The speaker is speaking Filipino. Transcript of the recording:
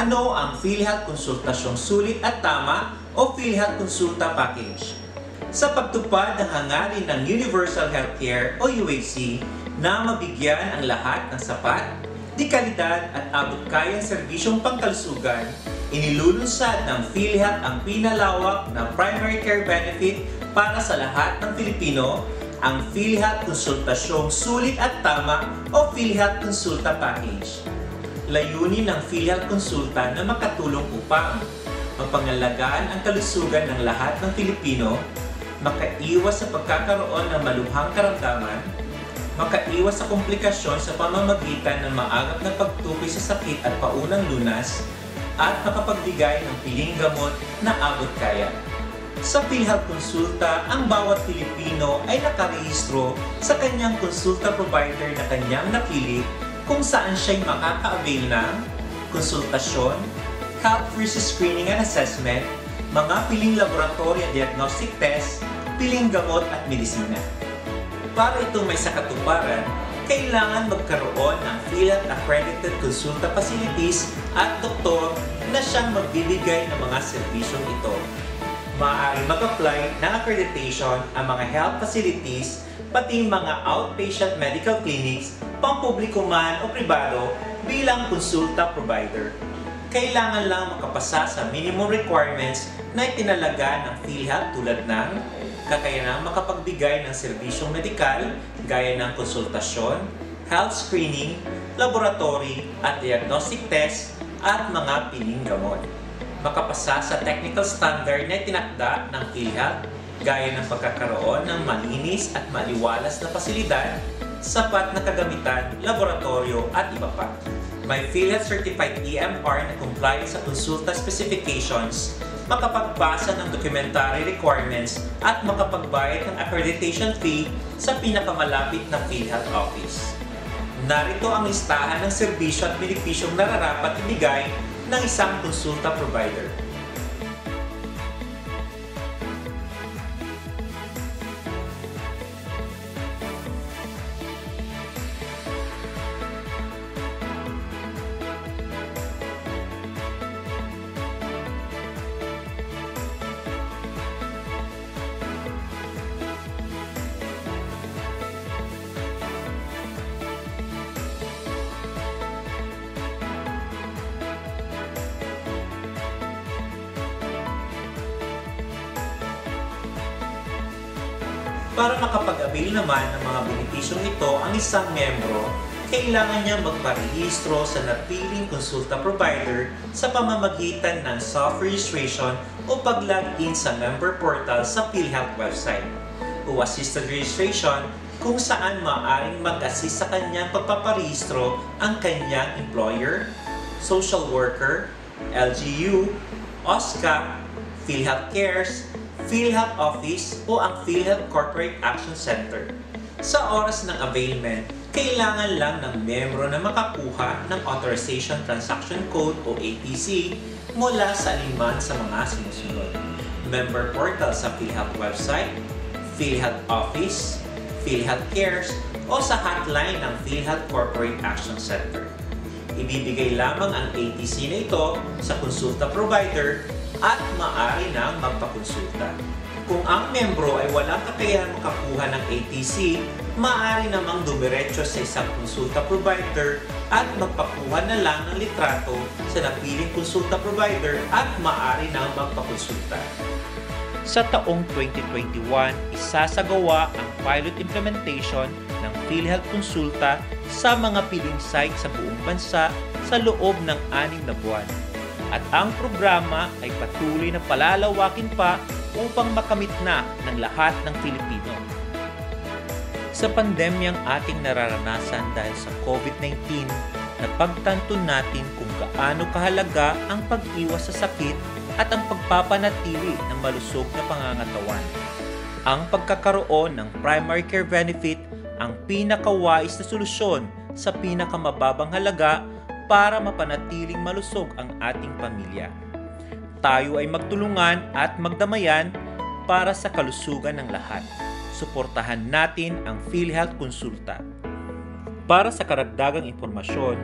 Ano ang PhilHealth Konsultasyong Sulit at Tama o PhilHealth Konsulta Package? Sa pagtupad ng hangarin ng Universal Healthcare o UHC na mabigyan ang lahat ng sapat, dekalidad at abot-kayang serbisyong pangkalusugan, inilulunsad ng PhilHealth ang pinalawak na primary care benefit para sa lahat ng Pilipino, ang PhilHealth Konsultasyong Sulit at Tama o PhilHealth Konsulta Package. Layunin ng PhilHealth Konsulta na makatulong upang mapangalagaan ang kalusugan ng lahat ng Pilipino, makaiwas sa pagkakaroon ng malubhang karamdaman, makaiwas sa komplikasyon sa pamamagitan ng maagap na pagtukoy sa sakit at paunang lunas, at makapagbigay ng piling gamot na abot kaya. Sa PhilHealth Konsulta, ang bawat Pilipino ay nakarehistro sa kanyang konsulta provider na kanyang napili kung saan siya'y makaka-avail ng konsultasyon, health versus screening and assessment, mga piling laboratory at diagnostic test, piling gamot at medisina. Para itong may sakatuparan, kailangan magkaroon ng PhilHealth Accredited Consulta Facilities at doktor na siyang magbibigay ng mga serbisyong ito. Maaaring mag-apply ng accreditation ang mga health facilities, pati mga outpatient medical clinics, pampubliko man o pribado bilang konsulta provider. Kailangan lang makapasa sa minimum requirements na itinalaga ng PhilHealth tulad ng kakayanang makapagbigay ng serbisyong medikal gaya ng konsultasyon, health screening, laboratory at diagnostic test at mga piling gamot. Makapasa sa technical standard na itinakda ng PhilHealth gaya ng pagkakaroon ng malinis at maliwalas na pasilidad, sapat na kagamitan, laboratorio at iba pa. May PhilHealth Certified EMR na comply sa konsulta specifications, makapagpasa ng documentary requirements at makapagbayad ng accreditation fee sa pinakamalapit na PhilHealth office. Narito ang listahan ng serbisyo at benepisyong nararapat ibigay ng isang konsulta provider. Para makapag-avail naman ng mga benepisyong ito ang isang miyembro, kailangan niya magparehistro sa napiling konsulta provider sa pamamagitan ng self-registration o pag-login sa member portal sa PhilHealth website o assisted registration kung saan maaaring mag-assist sa kanyang pagpaparehistro ang kanyang employer, social worker, LGU, OSCA, PhilHealth Cares, PhilHealth Office o ang PhilHealth Corporate Action Center. Sa oras ng availment, kailangan lang ng miyembro na makakuha ng Authorization Transaction Code o ATC mula sa aliman sa mga sinusunod: member portal sa PhilHealth website, PhilHealth Office, PhilHealth Cares o sa hotline ng PhilHealth Corporate Action Center. Ibibigay lamang ang ATC na ito sa konsulta provider at maaari nang magpakonsulta. Kung ang membro ay walang kakayahan makakuha ng ATC, maaari namang dumiretso sa isang konsulta provider at magpakuha na lang ng litrato sa napiling konsulta provider at maaari nang magpakonsulta. Sa taong 2021, isasagawa ang pilot implementation ng PhilHealth Konsulta sa mga piling site sa buong bansa sa loob ng 6 na buwan. At ang programa ay patuloy na palalawakin pa upang makamit na ng lahat ng Pilipino. Sa pandemyang ating nararanasan dahil sa COVID-19, napagtanto natin kung gaano kahalaga ang pag-iwas sa sakit at ang pagpapanatili ng malusog na pangangatawan. Ang pagkakaroon ng primary care benefit ang pinakawais na solusyon sa pinakamababang halaga para mapanatiling malusog ang ating pamilya. Tayo ay magtulungan at magdamayan para sa kalusugan ng lahat. Suportahan natin ang PhilHealth Konsulta. Para sa karagdagang impormasyon,